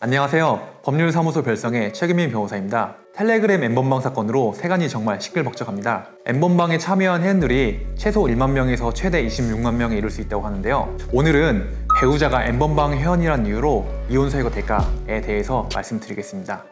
안녕하세요. 법률사무소 별성의 최규민 변호사입니다. 텔레그램 N번방 사건으로 세간이 정말 시끌벅적합니다. N번방에 참여한 회원들이 최소 1만 명에서 최대 26만 명에 이를 수 있다고 하는데요. 오늘은 배우자가 N번방 회원이란 이유로 이혼 사유가 될까에 대해서 말씀드리겠습니다.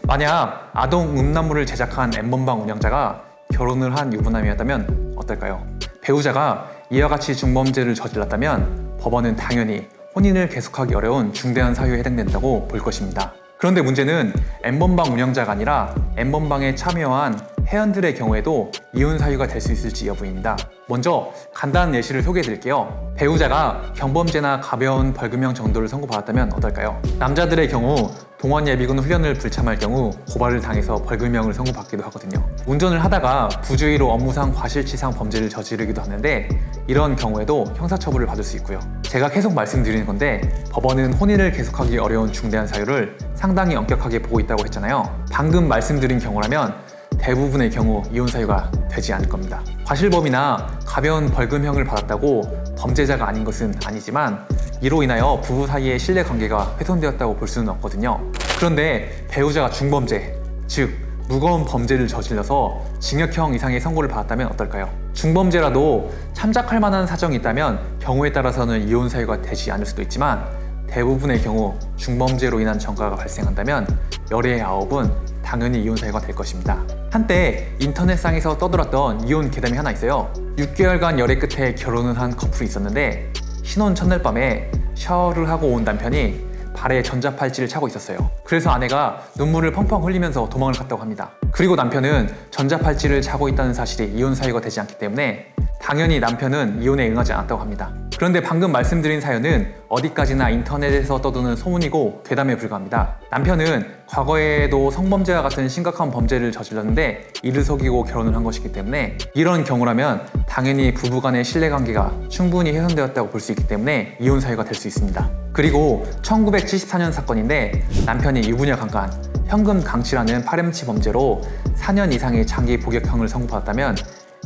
만약 아동 음란물을 제작한 N번방 운영자가 결혼을 한 유부남이었다면 어떨까요? 배우자가 이와 같이 중범죄를 저질렀다면 법원은 당연히 혼인을 계속하기 어려운 중대한 사유에 해당된다고 볼 것입니다. 그런데 문제는 N번방 운영자가 아니라 N번방에 참여한 회원들의 경우에도 이혼 사유가 될 수 있을지 여부입니다. 먼저 간단한 예시를 소개해 드릴게요. 배우자가 경범죄나 가벼운 벌금형 정도를 선고받았다면 어떨까요? 남자들의 경우 동원 예비군 훈련을 불참할 경우 고발을 당해서 벌금형을 선고받기도 하거든요. 운전을 하다가 부주의로 업무상 과실치상 범죄를 저지르기도 하는데 이런 경우에도 형사처벌을 받을 수 있고요. 제가 계속 말씀드리는 건데 법원은 혼인을 계속하기 어려운 중대한 사유를 상당히 엄격하게 보고 있다고 했잖아요. 방금 말씀드린 경우라면 대부분의 경우 이혼 사유가 되지 않을 겁니다. 과실범이나 가벼운 벌금형을 받았다고 범죄자가 아닌 것은 아니지만 이로 인하여 부부 사이의 신뢰관계가 훼손되었다고 볼 수는 없거든요. 그런데 배우자가 중범죄, 즉 무거운 범죄를 저질러서 징역형 이상의 선고를 받았다면 어떨까요? 중범죄라도 참작할 만한 사정이 있다면 경우에 따라서는 이혼 사유가 되지 않을 수도 있지만 대부분의 경우 중범죄로 인한 전가가 발생한다면 열의 9은 당연히 이혼 사유가 될 것입니다. 한때 인터넷상에서 떠돌았던 이혼 괴담이 하나 있어요. 6개월간 열애 끝에 결혼을 한 커플이 있었는데 신혼 첫날 밤에 샤워를 하고 온 남편이 발에 전자팔찌를 차고 있었어요. 그래서 아내가 눈물을 펑펑 흘리면서 도망을 갔다고 합니다. 그리고 남편은 전자팔찌를 차고 있다는 사실이 이혼 사유가 되지 않기 때문에 당연히 남편은 이혼에 응하지 않았다고 합니다. 그런데 방금 말씀드린 사연은 어디까지나 인터넷에서 떠도는 소문이고 괴담에 불과합니다. 남편은 과거에도 성범죄와 같은 심각한 범죄를 저질렀는데 이를 속이고 결혼을 한 것이기 때문에 이런 경우라면 당연히 부부간의 신뢰관계가 충분히 훼손되었다고 볼 수 있기 때문에 이혼 사유가 될 수 있습니다. 그리고 1974년 사건인데 남편이 유부녀 강간, 현금 강치라는 파렴치 범죄로 4년 이상의 장기 복역형을 선고받았다면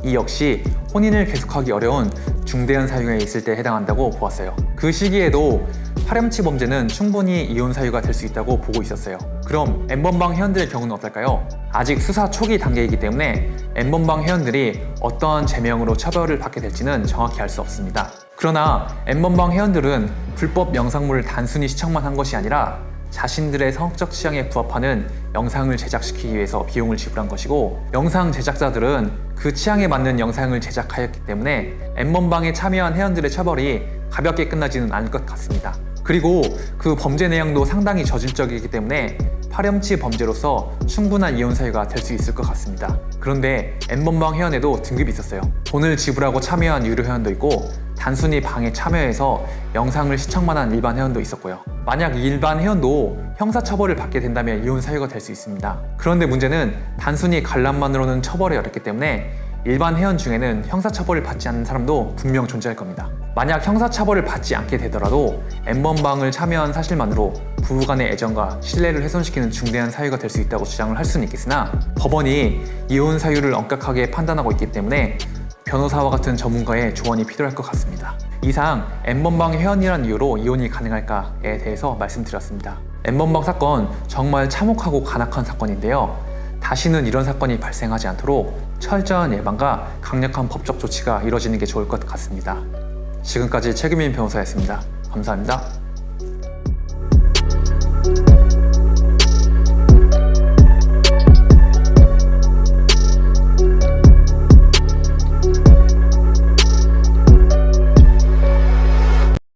이 역시 혼인을 계속하기 어려운 중대한 사유가 있을 때 해당한다고 보았어요. 그 시기에도 파렴치 범죄는 충분히 이혼 사유가 될 수 있다고 보고 있었어요. 그럼 N번방 회원들의 경우는 어떨까요? 아직 수사 초기 단계이기 때문에 N번방 회원들이 어떠한 죄명으로 처벌을 받게 될지는 정확히 알 수 없습니다. 그러나 N번방 회원들은 불법 영상물을 단순히 시청만 한 것이 아니라 자신들의 성적 취향에 부합하는 영상을 제작시키기 위해서 비용을 지불한 것이고 영상 제작자들은 그 취향에 맞는 영상을 제작하였기 때문에 N번방에 참여한 회원들의 처벌이 가볍게 끝나지는 않을 것 같습니다. 그리고 그 범죄 내용도 상당히 저질적이기 때문에 파렴치 범죄로서 충분한 이혼 사유가 될 수 있을 것 같습니다. 그런데 N번방 회원에도 등급이 있었어요. 돈을 지불하고 참여한 유료 회원도 있고 단순히 방에 참여해서 영상을 시청만 한 일반 회원도 있었고요. 만약 일반 회원도 형사처벌을 받게 된다면 이혼 사유가 될 수 있습니다. 그런데 문제는 단순히 관람만으로는 처벌이 어렵기 때문에 일반 회원 중에는 형사처벌을 받지 않는 사람도 분명 존재할 겁니다. 만약 형사처벌을 받지 않게 되더라도 N번방을 참여한 사실만으로 부부간의 애정과 신뢰를 훼손시키는 중대한 사유가 될 수 있다고 주장을 할 수는 있겠으나 법원이 이혼 사유를 엄격하게 판단하고 있기 때문에 변호사와 같은 전문가의 조언이 필요할 것 같습니다. 이상 N번방 회원이란 이유로 이혼이 가능할까에 대해서 말씀드렸습니다. N번방 사건 정말 참혹하고 간악한 사건인데요. 다시는 이런 사건이 발생하지 않도록 철저한 예방과 강력한 법적 조치가 이루어지는 게 좋을 것 같습니다. 지금까지 최규민 변호사였습니다. 감사합니다.